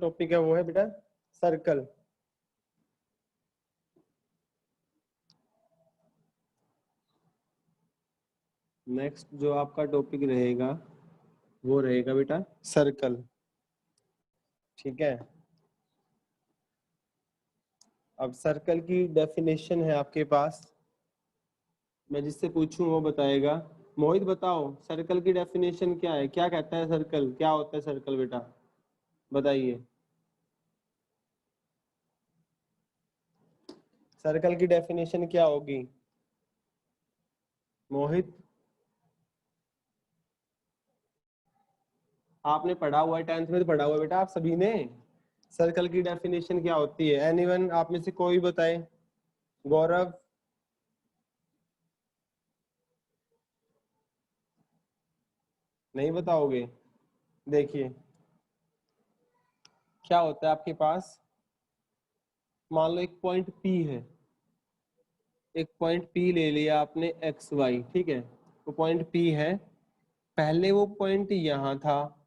Topic है वो है बेटा सर्कल। नेक्स्ट जो आपका टॉपिक रहेगा वो रहेगा बेटा सर्कल। ठीक है, अब सर्कल की डेफिनेशन है आपके पास, मैं जिससे पूछूं वो बताएगा। मोहित बताओ सर्कल की डेफिनेशन क्या है, क्या कहता है सर्कल, क्या होता है सर्कल बेटा, बताइए। सर्कल की डेफिनेशन क्या होगी मोहित? आपने पढ़ा हुआ है, 10th में तो पढ़ा हुआ है बेटा आप सभी ने। सर्कल की डेफिनेशन क्या होती है? एनीवन, आप में से कोई बताए? गौरव, नहीं बताओगे? देखिए क्या होता है आपके पास, मान लो एक पॉइंट P है, एक पॉइंट P ले लिया आपने एक्स वाई, ठीक है, वो पॉइंट P है, पहले वो पॉइंट यहाँ था,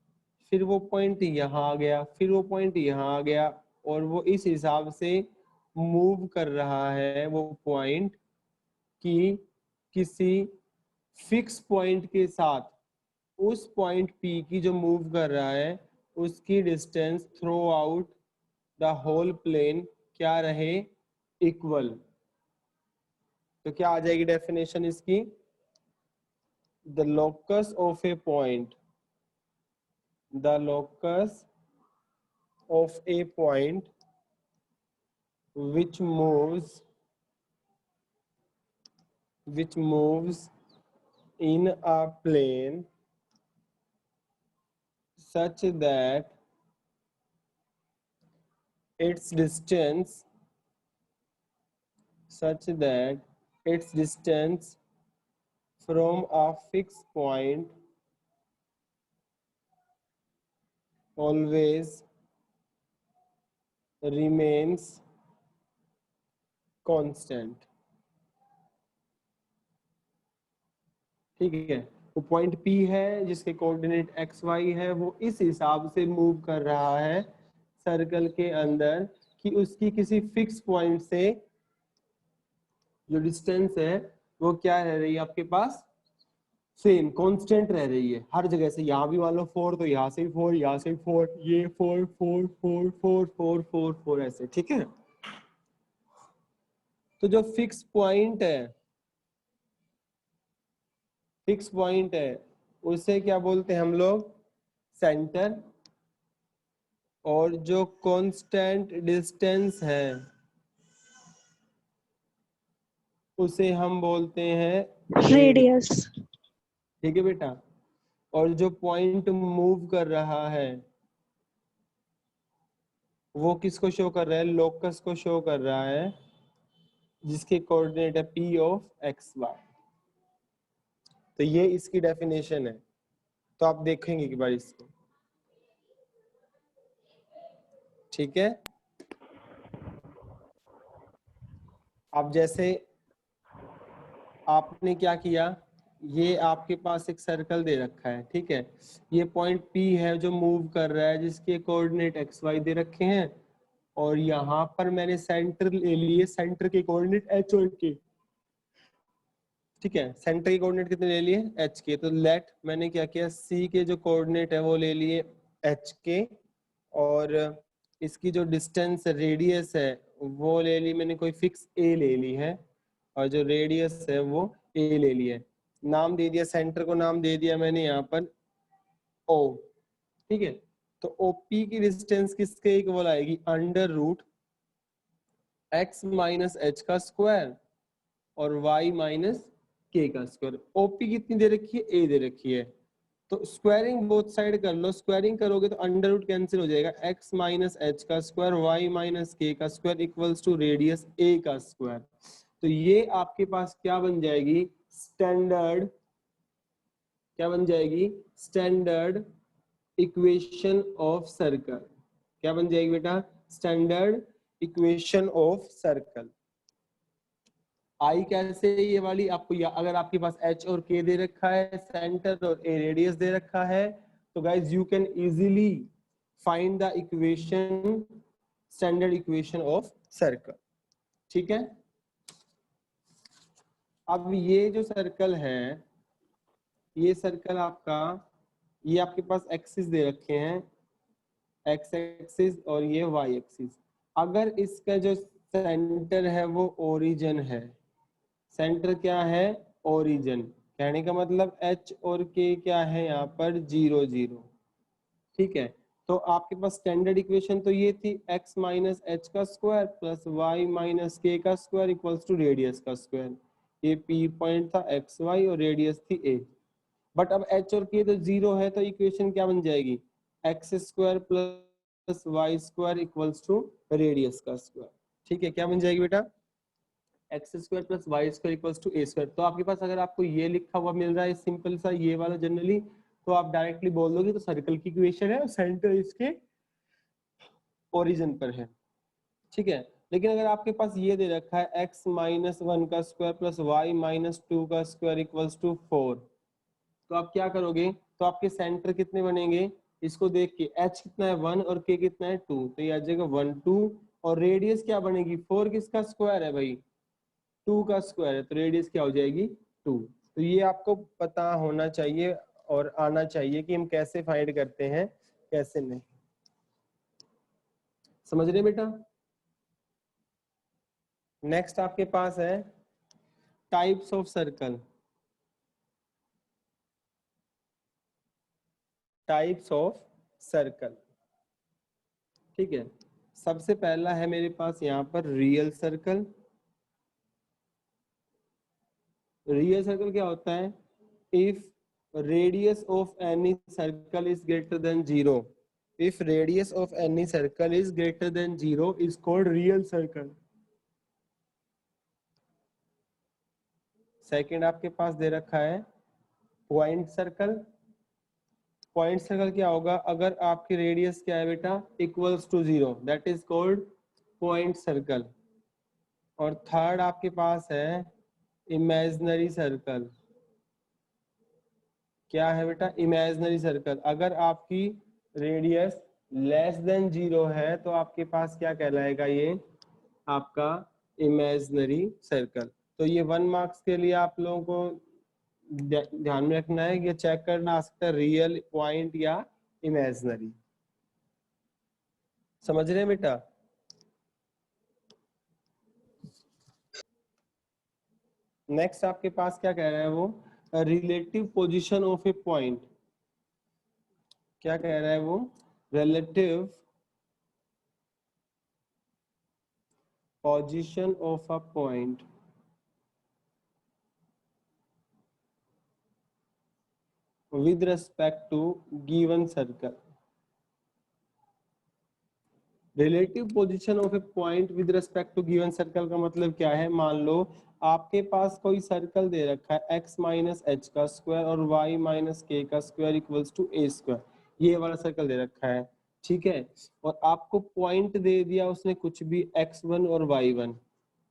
फिर वो पॉइंट यहाँ आ गया, फिर वो पॉइंट यहाँ आ गया, और वो इस हिसाब से मूव कर रहा है वो पॉइंट कि किसी फिक्स पॉइंट के साथ उस पॉइंट P की जो मूव कर रहा है उसकी distance throughout the whole plane क्या रहे, इक्वल। तो क्या आ जाएगी डेफिनेशन इसकी? The locus of a point, the locus of a point which moves in a plane such that its distance from a fixed point always remains constant। ठीक है, वो पॉइंट P है जिसके कोऑर्डिनेट एक्स वाई है, वो इस हिसाब से मूव कर रहा है सर्कल के अंदर कि उसकी किसी फिक्स पॉइंट से जो डिस्टेंस है वो क्या रह रही है आपके पास, सेम कांस्टेंट रह रही है हर जगह से। यहाँ भी मान लो 4 तो यहाँ से भी 4, यहाँ से भी 4, ये 4 4 4 4 4 4 4 ऐसे। ठीक है, तो जो फिक्स पॉइंट है उसे क्या बोलते हैं हम लोग, सेंटर। और जो कांस्टेंट डिस्टेंस है उसे हम बोलते हैं रेडियस। ठीक है बेटा, और जो पॉइंट मूव कर रहा है वो किसको शो कर रहा है, लोकस को शो कर रहा है जिसके कोऑर्डिनेट है P ऑफ एक्स वाई। तो ये इसकी डेफिनेशन है, तो आप देखेंगे एक बार इसको। ठीक है, अब जैसे आपने क्या किया, ये आपके पास एक सर्कल दे रखा है, ठीक है, ये पॉइंट P है जो मूव कर रहा है जिसके कोऑर्डिनेट एक्स वाई दे रखे हैं, और यहाँ पर मैंने सेंटर ले लिए, सेंटर के कोऑर्डिनेट H और K। ठीक है, सेंटर के कोऑर्डिनेट कितने ले लिए, H के। तो लेट मैंने क्या किया, C के जो कोऑर्डिनेट है वो ले लिए H के, और इसकी जो डिस्टेंस रेडियस है वो ले ली मैंने, कोई फिक्स A ले ली है, और जो रेडियस है वो A ले ली है। नाम दे दिया, सेंटर को नाम दे दिया मैंने यहाँ पर O। ठीक है, तो OP की डिस्टेंस किसके इक्वल आएगी, under root x minus H का स्क्वायर और y माइनस के का स्क्वायर। ओपी कितनी दे रखी है, a दे रखी है, तो स्क्वायरिंग बोथ साइड कर लो, स्क्वायरिंग करोगे तो अंडर रूट कैंसिल हो जाएगा, x माइनस एच का स्क्वायर y माइनस के का square equals to radius a का स्क्वायर। तो ये आपके पास क्या बन जाएगी, स्टैंडर्ड, क्या बन जाएगी, स्टैंडर्ड इक्वेशन ऑफ सर्कल। क्या बन जाएगी बेटा, स्टैंडर्ड इक्वेशन ऑफ सर्कल। आई कैसे, ये वाली आपको अगर आपके पास H और K दे रखा है, सेंटर और A रेडियस दे रखा है, तो guys you can easily find the equation, standard equation of circle. ठीक है, अब ये जो सर्कल है, ये सर्कल आपका, ये आपके पास एक्सिस दे रखे हैं, एक्स एक्सिस और ये वाई एक्सिस। अगर इसका जो सेंटर है वो ओरिजिन है, सेंटर क्या है, ओरिजिन, कहने का मतलब एच और के क्या है यहाँ पर 0 0। ठीक है, तो आपके पास स्टैंडर्ड इक्वेशन तो ये थी x माइनस एच का स्क्वायर प्लस वाई माइनस के का स्क्वायर इक्वल्स टू रेडियस का स्क्वायर। ये पी पॉइंट था एक्स वाई और रेडियस थी ए। बट अब h और k तो 0 है, तो इक्वेशन क्या बन जाएगी, x square plus Y square equals to radius का स्क्वायर। ठीक है, क्या बन जाएगी बेटा, x square plus Y square equals to A square. तो आपके पास अगर आपको ये लिखा हुआ मिल रहा है सिंपल सा ये वाला जनरली, तो आप डायरेक्टली बोल दोगे तो सर्कल की इक्वेशन है और सेंटर इसके ओरिजिन पर है। ठीक है, लेकिन अगर आपके पास ये दे रखा है x माइनस 1 का स्क्वायर प्लस वाई माइनस 2 का स्क्वायर इक्वल्स टू 4, तो आप क्या करोगे, तो आपके सेंटर कितने बनेंगे, इसको देख के h कितना है 1 और k कितना है 2, तो ये आ जाएगा 1 2, और रेडियस क्या बनेगी, 4 किसका स्क्वायर है भाई, 2 का स्क्वायर है, तो रेडियस क्या हो जाएगी 2। तो ये आपको पता होना चाहिए और आना चाहिए कि हम कैसे फाइंड करते हैं, कैसे नहीं। समझ रहे बेटा। नेक्स्ट आपके पास है types of circle, types of circle. ठीक है, सबसे पहला है मेरे पास यहाँ पर रियल सर्कल। रियल सर्कल क्या होता है, if radius of any circle is greater than 0, if radius of any circle is greater than 0 is called real circle. Second आपके पास दे रखा है पॉइंट सर्कल। पॉइंट सर्कल क्या होगा, अगर आपकी रेडियस क्या है बेटा, equals to 0, that is called point circle. और थर्ड आपके पास है इमेजिनरी सर्कल। क्या है बेटा, इमेजिनरी सर्कल। अगर आपकी रेडियस लेस देन 0 है तो आपके पास क्या कहलाएगा, ये आपका इमेजिनरी सर्कल। तो ये 1 मार्क्स के लिए आप लोगों को ध्यान में रखना है कि चेक करना आ सकता है रियल, पॉइंट या इमेजिनरी। समझ रहे हैं बेटा। नेक्स्ट आपके पास क्या कह रहा है वो, relative position of a point. क्या कह रहा है वो, relative position of a point with respect to given circle। Relative position of a point with respect to given circle का मतलब क्या है, मान लो आपके पास कोई सर्कल दे रखा है x माइनस एच का स्क्वायर और y माइनस के का square equals to A square, ये वाला सर्कल दे रखा है। ठीक है, और आपको पॉइंट दे दिया उसने कुछ भी x1 और y1।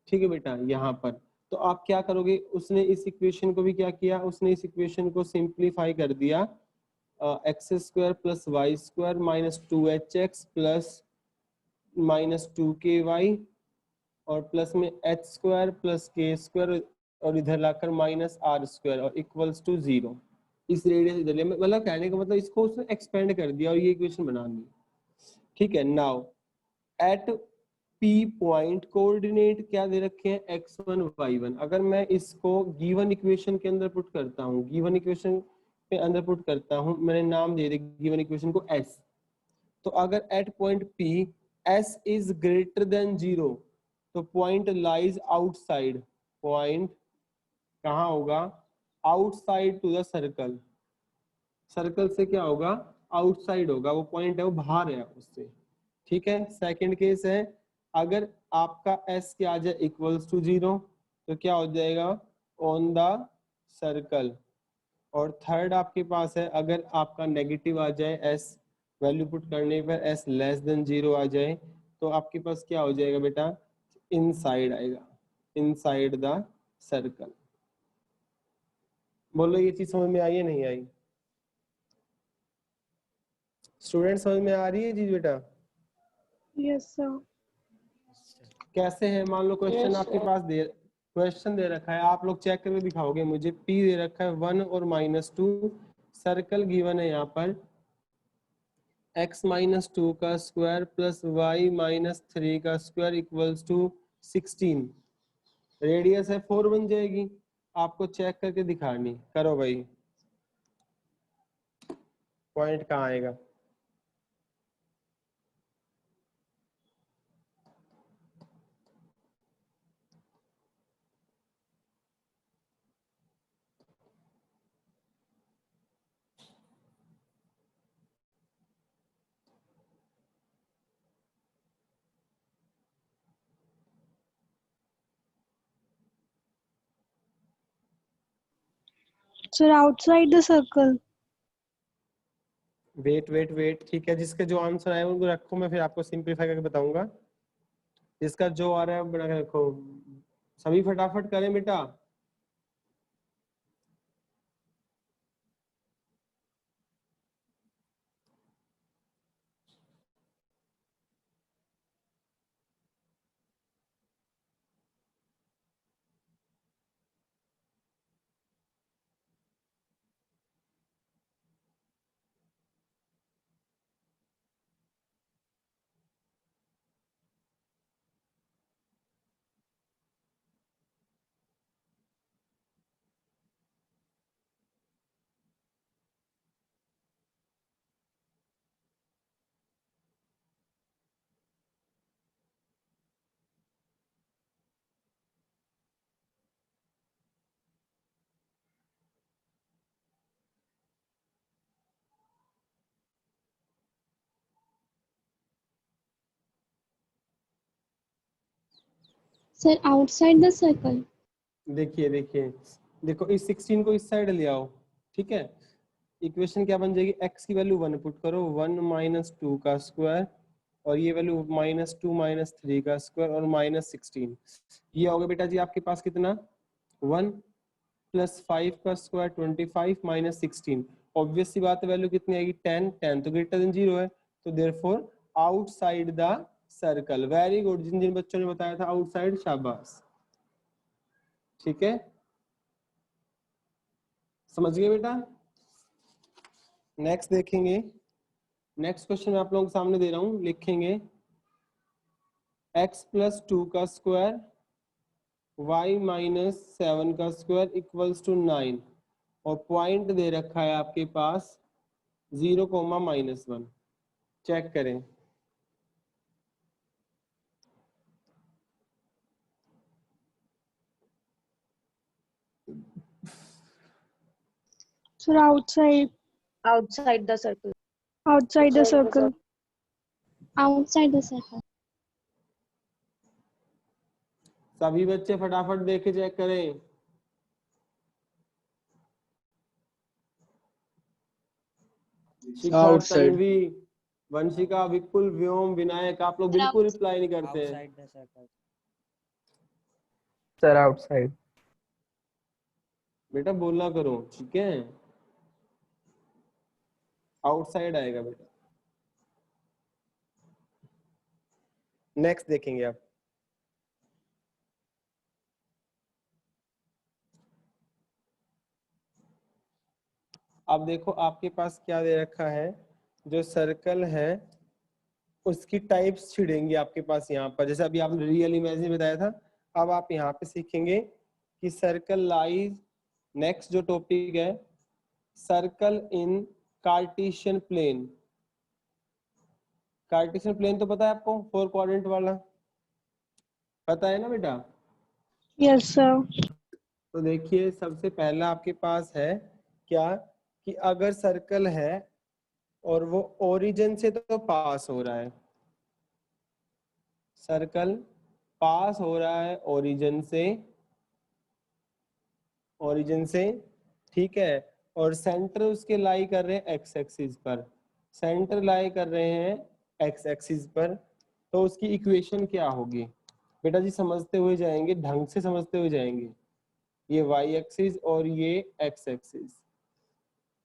ठीक है बेटा, यहाँ पर तो आप क्या करोगे, उसने इस इक्वेशन को भी क्या किया, उसने इस इक्वेशन को सिंप्लीफाई कर दिया, x square plus Y square minus 2hx plus minus 2ky और प्लस में H square plus k square और इधर लाकर माइनस आर स्क्वायर और इक्वल्स टू 0। इस रेडियस इधर लिया, मतलब कहने का मतलब इसको उसने एक्सपेंड कर दिया और ये इक्वेशन बना दी। ठीक है, now at P point coordinate क्या दे रखे हैं x1 y1। अगर मैं इसको गिवन इक्वेशन के अंदर पुट करता हूँ, गिवन इक्वेशन के अंदर पुट करता हूँ, मैंने नाम दे दिया गिवन इक्वेशन को s। तो अगर at point P s is greater than 0, तो पॉइंट लाइज आउटसाइड, पॉइंट कहाँ होगा, outside to the circle. Circle से क्या होगा, आउटसाइड होगा, वो पॉइंट है वो बाहर है उससे। ठीक है, सेकंड केस है अगर आपका s क्या आ जाए इक्वल्स टू 0, तो क्या हो जाएगा, ऑन द सर्कल। और थर्ड आपके पास है अगर आपका नेगेटिव आ जाए, s वैल्यू पुट करने पर s लेस देन 0 आ जाए, तो आपके पास क्या हो जाएगा बेटा, इनसाइड आएगा, इनसाइड द सर्कल। बोलो ये चीज समझ में आई है नहीं आई। स्टूडेंट समझ में आ रही है जी बेटा? Yes sir. कैसे है, मान लो क्वेश्चन आपके पास क्वेश्चन दे रखा है, आप लोग चेक करके दिखाओगे मुझे। P दे रखा है 1 और -2, सर्कल गिवन है यहाँ पर x-2 का स्क्वायर प्लस y-3 का स्क्वायर इक्वल्स टू 16। रेडियस है 4 बन जाएगी, आपको चेक करके दिखानी। करो भाई, पॉइंट कहाँ आएगा? Sir outside the circle. Wait wait wait, ठीक है, जिसके जो आंसर आए उनको रखो, मैं फिर आपको सिंपलीफाई करके बताऊंगा। जिसका जो आ रहा है बना के रखो, सभी फटाफट करें बेटा। Sir outside the circle. देखिए देखिए, देखो इस 16 को इस साइड ले आओ, ठीक है। इक्वेशन क्या बन जाएगी, x की वैल्यू 1 पुट करो, 1 - 2 का स्क्वायर, और ये वैल्यू -2 - 3 का स्क्वायर और -16। ये हो गया बेटा जी आपके पास कितना, 1 + 5 का स्क्वायर 25 - 16। ऑब्वियस सी बात है, वैल्यू कितनी आएगी, 10। 10 तो ग्रेटर देन 0 है, तो therefore outside the circle. Very good, जिन जिन बच्चों ने बताया था आउटसाइड, शाबाश, ठीक है, समझ गए बेटा। नेक्स्ट देखेंगे, नेक्स्ट क्वेश्चन मैं आप लोगों के सामने दे रहा हूं, लिखेंगे x + 2 का स्क्वायर y - 7 का स्क्वायर इक्वल्स टू 9, और पॉइंट दे रखा है आपके पास 0, -1। चेक करें। Sir outside. outside the circle. Outside the circle. Outside the circle. सभी बच्चे फटाफट देख के चेक करें। शिखर, आउटसाइड। तन्वी, वंशिका, विपुल, व्योम, विनायक, आप लोग बिल्कुल रिप्लाई नहीं करते हैं। Sir outside. बेटा बोलना करो, ठीक है, आउटसाइड आएगा बेटा। नेक्स्ट देखेंगे आप, अब देखो आपके पास क्या दे रखा है, जो सर्कल है उसकी टाइप्स छिड़ेंगे आपके पास यहाँ पर। जैसे अभी आपने रियल इमेजिन बताया था, अब आप यहाँ पे सीखेंगे कि सर्कल लाइज, नेक्स्ट जो टॉपिक है, circle in Cartesian plane. Cartesian plane तो पता है आपको, 4 क्वाड्रेंट वाला, पता है ना बेटा? Yes sir. तो देखिए सबसे पहला आपके पास है क्या, कि अगर सर्कल है और वो ओरिजिन से तो पास हो रहा है, सर्कल पास हो रहा है ओरिजिन से, ओरिजिन से, ठीक है, और सेंटर उसके लाई कर रहे हैं एक्स एक्सिस पर, सेंटर लाई कर रहे हैं एक्स एक्सिस पर, तो उसकी इक्वेशन क्या होगी बेटा जी? समझते हुए जाएंगे, ढंग से समझते हुए जाएंगे। ये वाई एक्सिस और ये एक्स एक्सिस,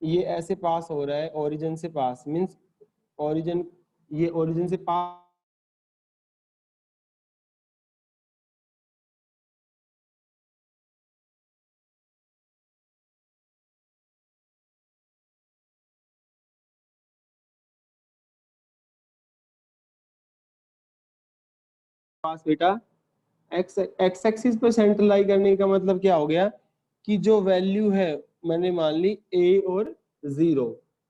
ये ऐसे पास हो रहा है ओरिजिन से पास, मींस ओरिजिन, ये ओरिजिन से पास बेटा एक्स एक्सिस पे सेंटर लाई करने का मतलब क्या हो गया कि जो वैल्यू है मैंने मान ली a और 0,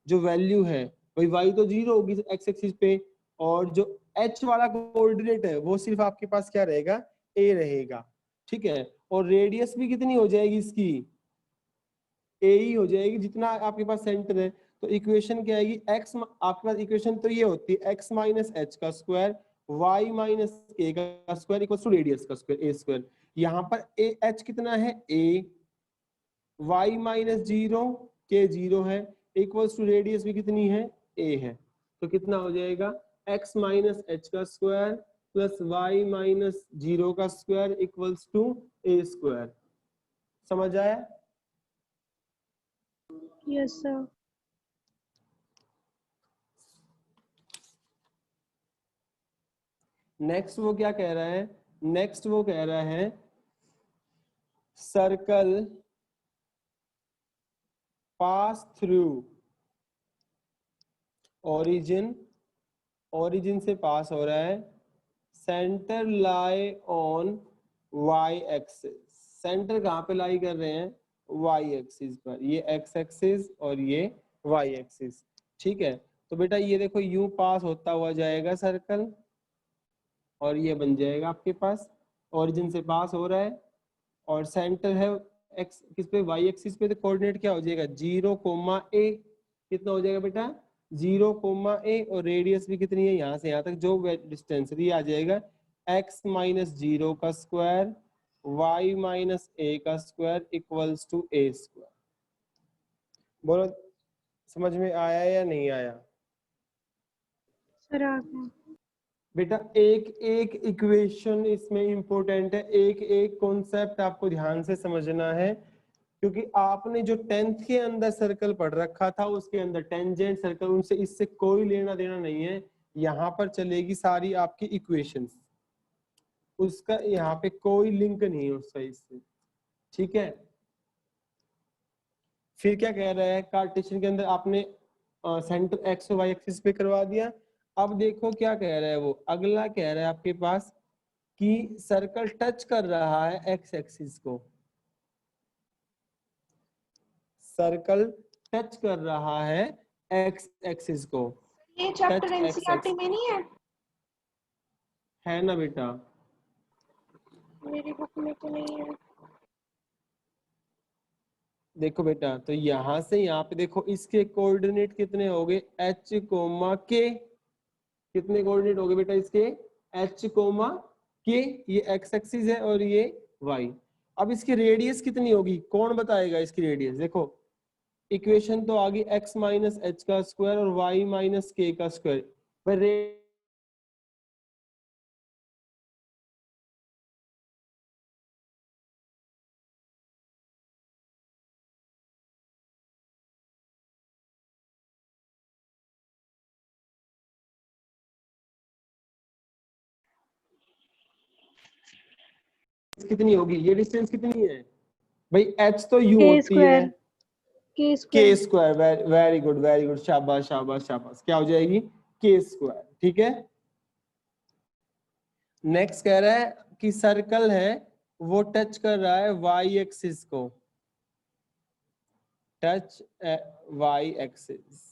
जो वैल्यू है भाई y तो 0 होगी एक्स एक्सिस पे, और जो h वाला कोऑर्डिनेट है वो सिर्फ आपके पास क्या रहेगा, a रहेगा। ठीक है, और रेडियस भी कितनी हो जाएगी इसकी, a ही हो जाएगी जितना आपके पास सेंटर है। तो इक्वेशन क्या आएगी, x आपके पास इक्वेशन तो ये होती है x माइनस एच का स्क्वायर y माइनस के का स्क्वायर इक्वल टू रेडियस का स्क्वायर a स्क्वायर। यहाँ पर a h कितना है a, y माइनस 0 के 0 है इक्वल्स टू रेडियस भी कितनी है a है। तो कितना हो जाएगा x माइनस एच का स्क्वायर प्लस y माइनस 0 का square equals to a square. समझ आया? Yes sir. नेक्स्ट वो क्या कह रहा है, नेक्स्ट वो कह रहा है circle pass through origin, origin से पास हो रहा है, centre lie on y axis. Centre कहाँ पे लाई कर रहे हैं, y एक्सिस पर, ये x एक्सिस और ये y एक्सिस। ठीक है, तो बेटा ये देखो यूं पास होता हुआ जाएगा सर्कल, और ये बन जाएगा आपके पास, ओरिजिन से पास हो रहा है और सेंटर है एक्स किस पे, वाई एक्सिस पे। तो कोऑर्डिनेट क्या हो जाएगा 0, a, कितना हो जाएगा बेटा 0, a, और रेडियस भी कितनी है यहाँ से यहाँ तक जो डिस्टेंस ये आ जाएगा x माइनस 0 का स्क्वायर y माइनस a का square equals to a square. बोलो समझ में आया या नहीं आया? सर आ गया। बेटा एक एक इक्वेशन इसमें इंपॉर्टेंट है, एक एक कॉन्सेप्ट आपको ध्यान से समझना है, क्योंकि आपने जो 10th के अंदर सर्कल पढ़ रखा था उसके अंदर टेंजेंट सर्कल, उनसे इससे कोई लेना देना नहीं है। यहाँ पर चलेगी सारी आपकी इक्वेशंस, उसका यहाँ पे कोई लिंक नहीं है उसका इससे। ठीक है, फिर क्या कह रहा है, कार्टेशियन के अंदर आपने सेंटर एक्स और वाई एक्सिस पे करवा दिया। अब देखो क्या कह रहा है वो, अगला कह रहा है आपके पास कि सर्कल टच कर रहा है एक्स एक्सिस को, सर्कल टच कर रहा है एक्स एक्सिस को। ये touch chapter x NCERT axis में नहीं है ना बेटा, मेरी बुक में तो नहीं है। देखो बेटा तो यहां से यहाँ पे देखो इसके कोऑर्डिनेट कितने हो गए एच कोमा के, कितने कोऑर्डिनेट हो गए बेटा इसके एच कोमा के, ये एक्स एक्सिस है और ये वाई। अब इसकी रेडियस कितनी होगी, कौन बताएगा इसकी रेडियस? देखो इक्वेशन तो आ गई x माइनस एच का स्क्वायर और y माइनस के का स्क्वायर। कितनी होगी, ये डिस्टेंस कितनी है भाई, h तो u के होती है, स्क्वायर, के के square. Square. Very good very good, शाबाश शाबाश शाबाश, क्या हो जाएगी के स्क्वायर। ठीक है, नेक्स्ट कह रहा है कि सर्कल है वो टच कर रहा है वाई एक्सिस को, टच वाई एक्सिस।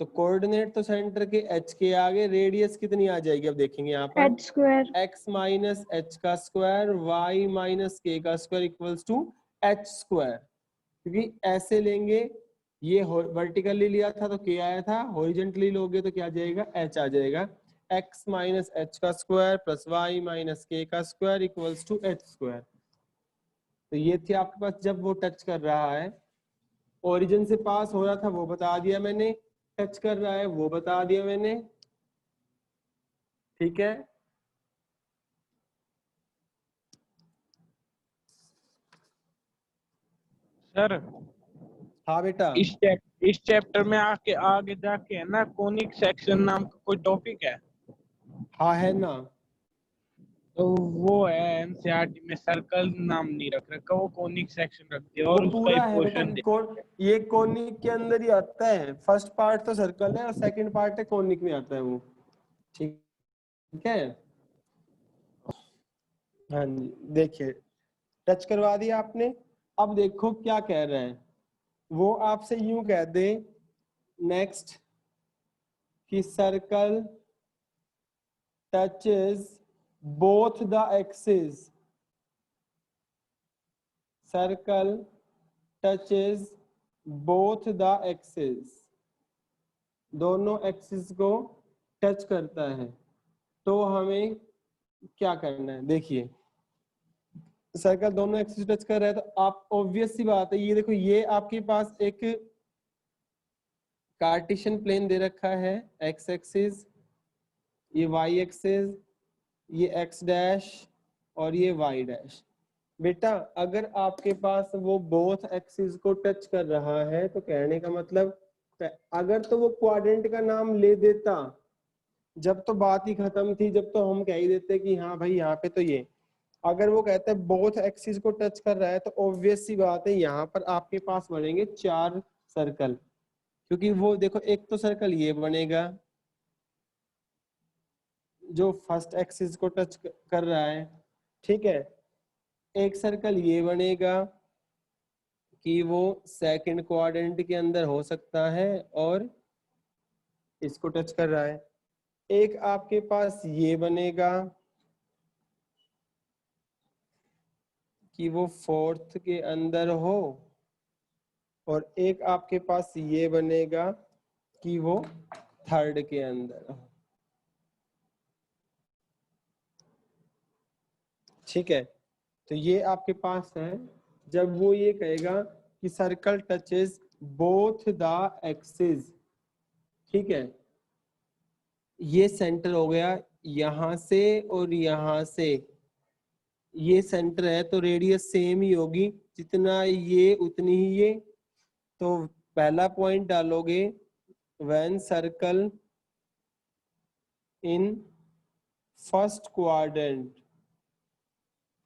तो कोऑर्डिनेट तो सेंटर के एच के आगे, रेडियस कितनी आ जाएगी अब देखेंगे यहाँ पर, H square. x minus H का स्क्वायर y माइनस के का square equals to H square. क्योंकि ऐसे लेंगे, ये वर्टिकली लिया था तो k आया था, हॉरिजॉन्टली लोगे तो क्या आ जाएगा h आ जाएगा, x माइनस एच का स्क्वायर प्लस y माइनस के का square equals to H square. तो ये थी आपके पास जब वो टच कर रहा है, ओरिजिन से पास हो रहा था वो बता दिया मैंने, टच कर रहा है वो बता दिया मैंने। ठीक है, सर हाँ बेटा, इस चैप्टर में आके आगे जाके है ना कोनिक सेक्शन नाम का कोई टॉपिक है, हाँ है ना। तो वो है एनसीईआरटी में सर्कल नाम नहीं रख रखा, वो कोनिक सेक्शन रख दिया वो और उसका पूरा एक है बेटा, क्वेश्चन दे। ये कोनिक के अंदर ही आता है। फर्स्ट पार्ट तो सर्कल है और सेकंड पार्ट है कोनिक में आता है वो। ठीक है, हाँ जी। देखिए टच करवा दिया आपने। अब देखो क्या कह रहे हैं वो, आपसे यूं कह दे नेक्स्ट कि circle touches both the axis, circle touches both the axis, दोनों एक्सिस को टच करता है। तो हमें क्या करना है, देखिए सर्कल दोनों एक्सिस टच कर रहा है तो आप ऑब्वियस सी बात है, ये देखो ये आपके पास एक कार्टेशियन प्लेन दे रखा है, एक्स एक्सिस, ये वाई एक्सिस, ये एक्स डैश और ये वाई डैश। बेटा अगर आपके पास वो बोथ एक्सिस को टच कर रहा है तो कहने का मतलब, अगर तो वो क्वाड्रेंट का नाम ले देता जब तो बात ही खत्म थी, जब तो हम कह ही देते कि हाँ भाई यहाँ पे तो ये। अगर वो कहते हैं बोथ एक्सिस को टच कर रहा है तो ऑब्वियस सी बात है यहाँ पर आपके पास बनेंगे 4 सर्कल, क्योंकि वो देखो एक तो सर्कल ये बनेगा जो फर्स्ट एक्सिस को टच कर रहा है, ठीक है। एक सर्कल ये बनेगा कि वो सेकंड क्वाड्रेंट के अंदर हो सकता है और इसको टच कर रहा है। एक आपके पास ये बनेगा कि वो फोर्थ के अंदर हो, और एक आपके पास ये बनेगा कि वो थर्ड के अंदर हो। ठीक है, तो ये आपके पास है। जब वो ये कहेगा कि circle touches both the axis, ठीक है, ये सेंटर हो गया यहां से और यहां से, ये सेंटर है तो रेडियस सेम ही होगी, जितना ये उतनी ही ये। तो पहला पॉइंट डालोगे when circle in first quadrant,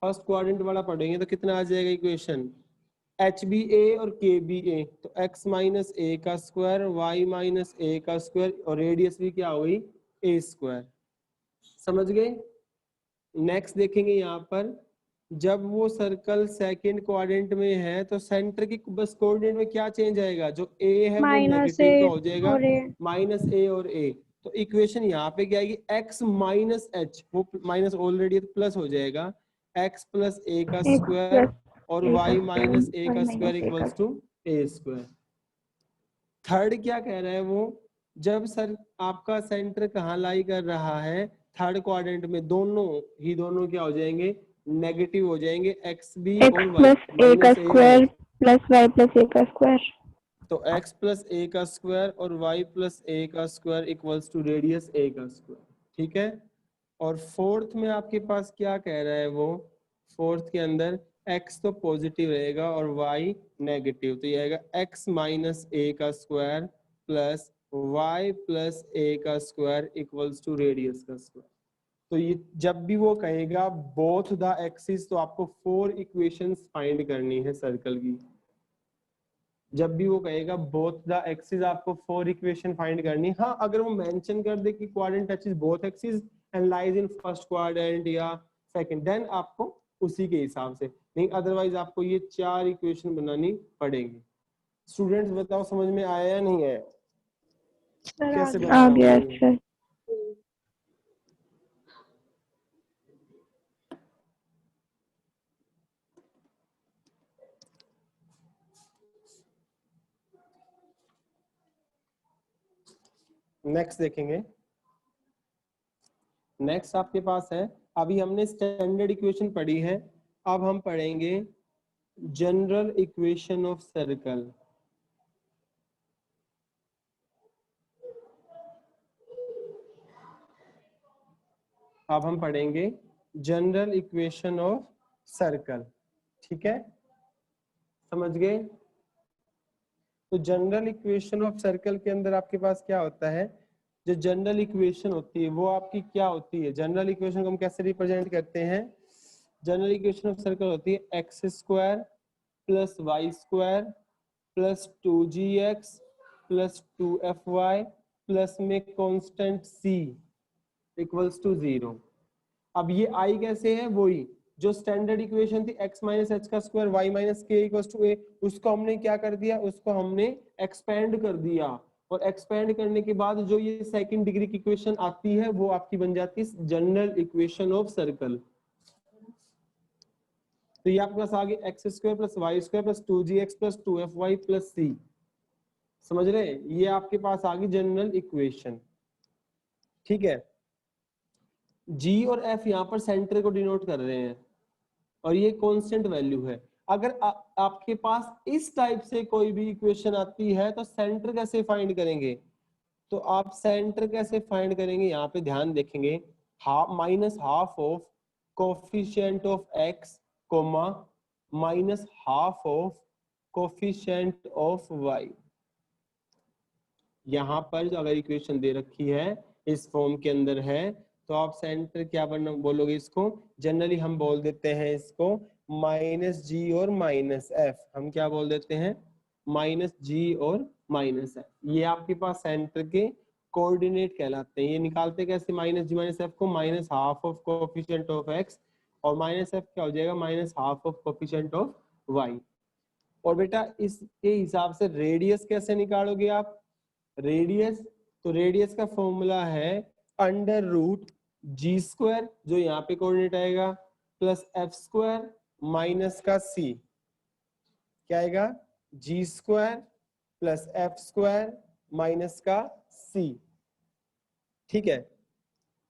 first quadrant वाला पढ़ेंगे तो कितना आ जाएगा इक्वेशन, एच बी ए और के बी ए, तो एक्स माइनस ए का स्क्वायर, वाई माइनस ए का स्क्वायर, और रेडियस भी क्या हो गई ए स्क्वायर। समझ गए। नेक्स्ट देखेंगे यहाँ पर, जब वो सर्कल सेकंड क्वाड्रेंट में है तो सेंटर की बस कोऑर्डिनेट में क्या चेंज आएगा, जो ए है वो माइनस नेगेटिव का ए हो जाएगा, और ए। माइनस ए और ए। तो इक्वेशन यहाँ पे क्या आएगी, x माइनस एच, वो माइनस ऑलरेडी प्लस हो जाएगा, x प्लस ए का एक्स स्क्वायर प्लस और ए का y माइनस ए स्क्वायर, का वाई स्क्वायर माइनस ए का equals to A square. Third क्या कह रहा है वो, जब सर आपका सेंटर कहाँ लाई कर रहा है, थर्ड क्वाड्रेंट में, दोनों क्या हो जाएंगे, नेगेटिव हो जाएंगे, एक्स भी और एक्स वाई, प्लस ए का माइनस ए और स्क्वायर ए। प्लस वाई प्लस ए का स्क्वायर। तो x प्लस ए का स्क्वायर और y प्लस ए का स्क्वायर इक्वल्स टू रेडियस ए का स्क्वायर। ठीक है, और फोर्थ में आपके पास क्या कह रहा है वो, फोर्थ के अंदर x तो पॉजिटिव रहेगा और y नेगेटिव, तो ये आएगा x माइनस ए का स्क्वायर प्लस y प्लस ए का स्क्वायर इक्वल्स टू रेडियस का स्क्वायर। तो ये जब भी वो कहेगा बोथ द एक्सिस, तो आपको 4 इक्वेशंस फाइंड करनी है सर्कल की। जब भी वो कहेगा बोथ द एक्सिस, आपको 4 इक्वेशन फाइंड करनी। हाँ अगर वो मेंशन कर दे कि quadrant touches both axis and lies in first quadrant या सेकंड, देन आपको उसी के हिसाब से, नहीं अदरवाइज आपको ये 4 इक्वेशन बनानी पड़ेगी। स्टूडेंट्स बताओ समझ में आया या नहीं आया, कैसे आ बनाना गया होगा ये? सर। नेक्स्ट देखेंगे। नेक्स्ट आपके पास है, अभी हमने स्टैंडर्ड इक्वेशन पढ़ी है, अब हम पढ़ेंगे जनरल इक्वेशन ऑफ सर्कल। अब हम पढ़ेंगे जनरल इक्वेशन ऑफ सर्कल। ठीक है, समझ गए। तो जनरल इक्वेशन ऑफ सर्कल के अंदर आपके पास क्या होता है, जो जनरल इक्वेशन होती है वो आपकी क्या होती है, जनरल इक्वेशन को हम कैसे रिप्रेजेंट करते हैं, जनरल इक्वेशन ऑफ सर्कल होती है X square plus Y square plus 2gx plus 2fy plus में कांस्टेंट c इक्वल्स टू 0। अब ये आई कैसे है, वही जो स्टैंडर्ड इक्वेशन थी x माइनस एच का square y minus K equals to a, उसको हमने क्या कर दिया, उसको हमने एक्सपेंड कर दिया, और एक्सपेंड करने के बाद जो ये सेकंड डिग्री की इक्वेशन आती है वो आपकी बन जाती है जनरल इक्वेशन ऑफ सर्कल। तो ये आपके पास आ गया X square plus Y square plus 2gx plus 2fy plus c, समझ रहे हैं, ये आपके पास आ गई जनरल इक्वेशन। ठीक है, g और f यहाँ पर सेंटर को डिनोट कर रहे हैं और ये कांस्टेंट वैल्यू है। अगर आपके पास इस टाइप से कोई भी इक्वेशन आती है तो सेंटर कैसे फाइंड करेंगे, तो आप सेंटर कैसे फाइंड करेंगे, यहाँ पे ध्यान देखेंगे, half minus half of coefficient of x comma minus half of coefficient of y। यहाँ पर जो अगर इक्वेशन दे रखी है इस फॉर्म के अंदर है तो आप सेंटर क्या बनना बोलोगे, इसको जनरली हम बोल देते हैं इसको माइनस जी और माइनस एफ, हम क्या बोल देते हैं माइनस जी और माइनस एफ। ये आपके पास सेंटर के कोऑर्डिनेट कहलाते हैं। ये निकालते कैसे, माइनस जी माइनस एफ को minus half of coefficient of X और माइनस एफ क्या हो जाएगा minus half of coefficient of Y. और बेटा इसके हिसाब से रेडियस कैसे निकालोगे आप, रेडियस, तो रेडियस का फॉर्मूला है अंडर रूट जी स्क्वायर जो यहाँ पे कोऑर्डिनेट आएगा प्लस एफ स्क्वायर माइनस का सी, क्या आएगा G square plus F square minus का सी। ठीक है,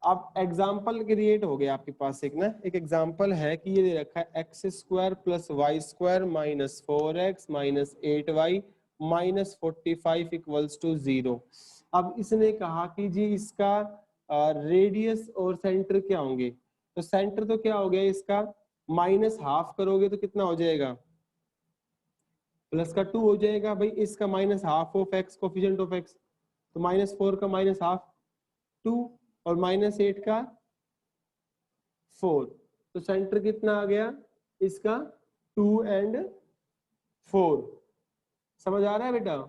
अब एग्जाम्पल क्रिएट हो गया आपके पास एक ना, एक एग्जाम्पल है कि ये दे रखा है X square plus Y square minus 4x minus 8y minus 45 equals to 0। अब इसने कहा कि जी इसका रेडियस और सेंटर क्या होंगे, तो सेंटर तो क्या हो गया इसका माइनस हाफ करोगे तो कितना हो जाएगा प्लस का 2 हो जाएगा भाई, इसका minus half of x coefficient of x, तो माइनस 4 का माइनस हाफ 2 और माइनस 8 का 4, तो सेंटर कितना आ गया इसका 2 एंड 4। समझ आ रहा है बेटा,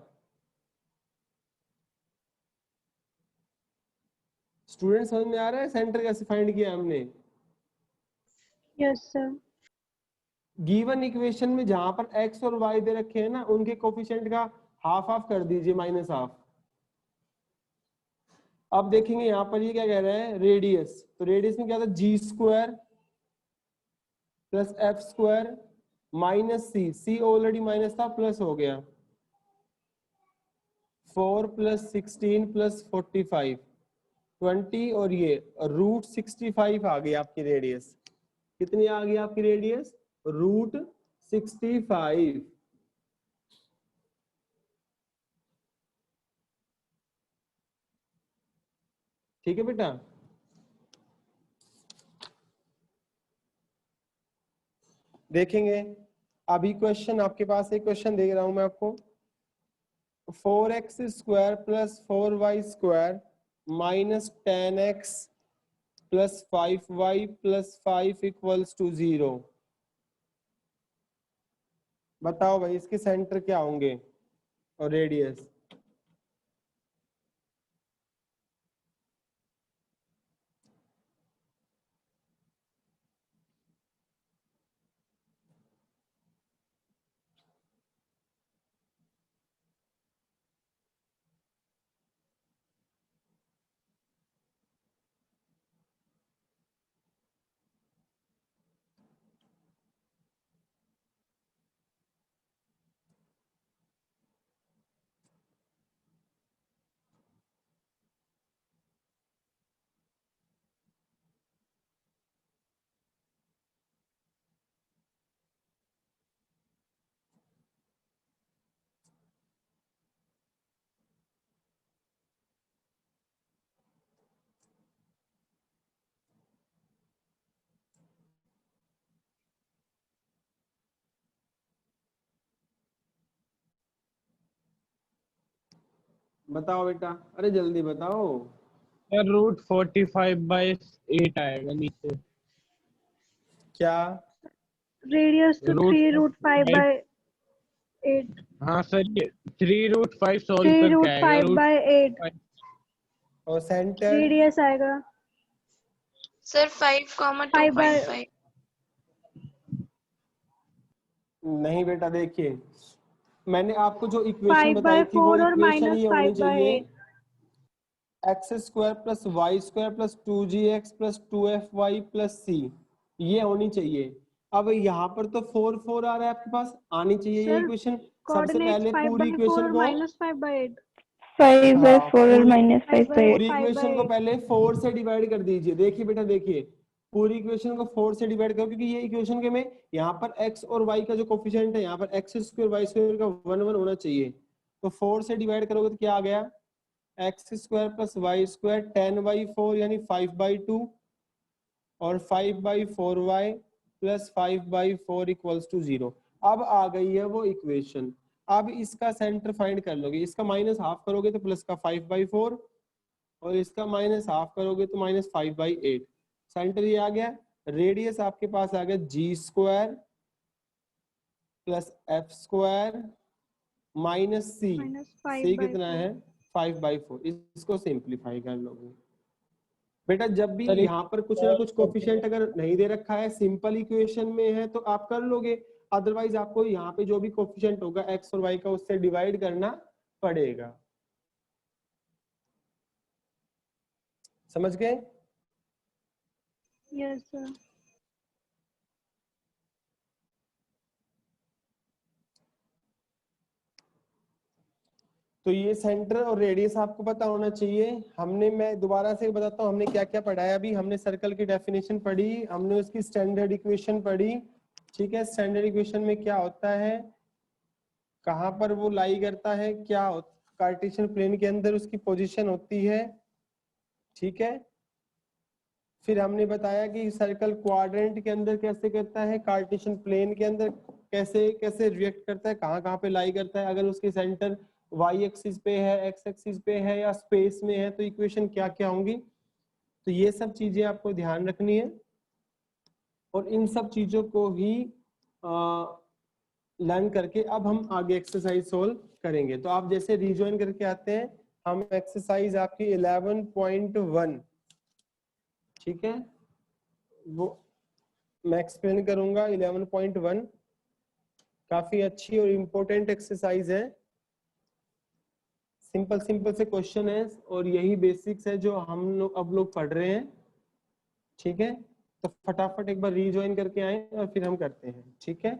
स्टूडेंट समझ में आ रहा है सेंटर कैसे फाइंड किया हमने। Yes sir. गिवन इक्वेशन में जहां पर x और y दे रखे हैं ना उनके कोफिशिएंट का हाफ हाफ कर दीजिए माइनस हाफ। अब देखेंगे यहाँ पर ये क्या कह रहा है रेडियस, तो रेडियस में क्या था g square plus F square minus c, c already minus था प्लस हो गया 4 प्लस 16 प्लस 45 20 और ये रूट 65 आ गई आपकी रेडियस। कितनी आ गई आपकी रेडियस रूट 65। ठीक है बेटा, देखेंगे अभी क्वेश्चन आपके पास एक क्वेश्चन दे रहा हूं मैं आपको 4x square plus 4y square minus 10x plus 5y plus 5 equals to 0। बताओ भाई इसके सेंटर क्या होंगे और रेडियस। बताओ बेटा, अरे जल्दी बताओ। सर रूट 45/8 आएगा नीचे। क्या? रेडियस तो रूट 3√5/8। हाँ सर, ये 3√5 सॉल्व थ्री करके रूट आएगा फाइव रूट बाय एट और सेंटर? रेडियस आएगा सर 5,2.5। 5/। नहीं बेटा, देखिए मैंने आपको जो इक्वेशन बताई थी वो (5/4) और इक्वेशन ये होनी चाहिए -5/8। x² + y² + 2gx + 2fy + c, ये होनी चाहिए। अब यहाँ पर तो 4 4 आ रहा है आपके पास, आनी चाहिए ये सर इक्वेशन। सबसे कोऑर्डिनेट्स पहले पूरी 5/4 इक्वेशन और को, -5/8। 5/4 और पूरी -5/8। पूरी इक्वेशन को 5/8। पहले 4 से डिवाइड कर दीजिए। देखिए बेटा, देखिए पूरी इक्वेशन को 4 से डिवाइड करो, क्योंकि ये इक्वेशन के में यहाँ पर x और y का जो कोफिशिएंट है, यहाँ पर x² y² का 1 1 होना चाहिए। तो 4 से डिवाइड करोगे तो क्या आ गया, x² + y² 10/4 यानी 5/2 और 5/4y + 5/4 = 0। अब आ गई है वो इक्वेशन। अब इसका सेंटर फाइंड कर लोगे, इसका माइनस हाफ करोगे तो प्लस का 5/4 और इसका माइनस हाफ करोगे तो -5/8। सेंटर ये आ गया। रेडियस आपके पास आ गया g² + f² - c। c कितना -5/4। है? 5/4। इसको सिंप्लीफाई कर लोगे बेटा। जब भी सर यहाँ पर कुछ ना कुछ कोफिशिएंट अगर नहीं दे रखा है, सिंपल इक्वेशन में है तो आप कर लोगे, अदरवाइज आपको यहाँ पे जो भी कोफिशिएंट होगा x और y का उससे डिवाइड करना पड़ेगा। समझ गए? Yes sir. तो ये सेंटर और रेडियस आपको पता होना चाहिए। मैं दोबारा से बताता हूँ हमने क्या क्या पढ़ा है अभी। हमने सर्कल की डेफिनेशन पढ़ी, हमने उसकी स्टैंडर्ड इक्वेशन पढ़ी। ठीक है, स्टैंडर्ड इक्वेशन में क्या होता है, कहाँ पर वो लाई करता है, क्या कार्टेशियन प्लेन के अंदर उसकी पोजीशन होती है। ठीक है, फिर हमने बताया कि सर्कल क्वाड्रेंट के अंदर कैसे करता है, कार्टेशियन प्लेन के अंदर कैसे कैसे रिएक्ट करता है, कहाँ कहाँ पे लाई करता है, अगर उसके सेंटर y एक्सिस पे है, x एक्सिस पे है या स्पेस में है तो इक्वेशन क्या क्या होंगी। तो ये सब चीजें आपको ध्यान रखनी है और इन सब चीजों को ही लर्न करके अब हम आगे एक्सरसाइज सोल्व करेंगे। तो आप जैसे रिजॉइन करके आते हैं, हम एक्सरसाइज आपकी 11.1, ठीक है, वो मैं एक्सप्लेन करूंगा। 11.1 काफी अच्छी और इम्पोर्टेंट एक्सरसाइज है। सिंपल सिंपल से क्वेश्चन है और यही बेसिक्स है जो हम लोग अब लोग पढ़ रहे हैं। ठीक है, तो फटाफट एक बार रीजॉइन करके आए और फिर हम करते हैं। ठीक है।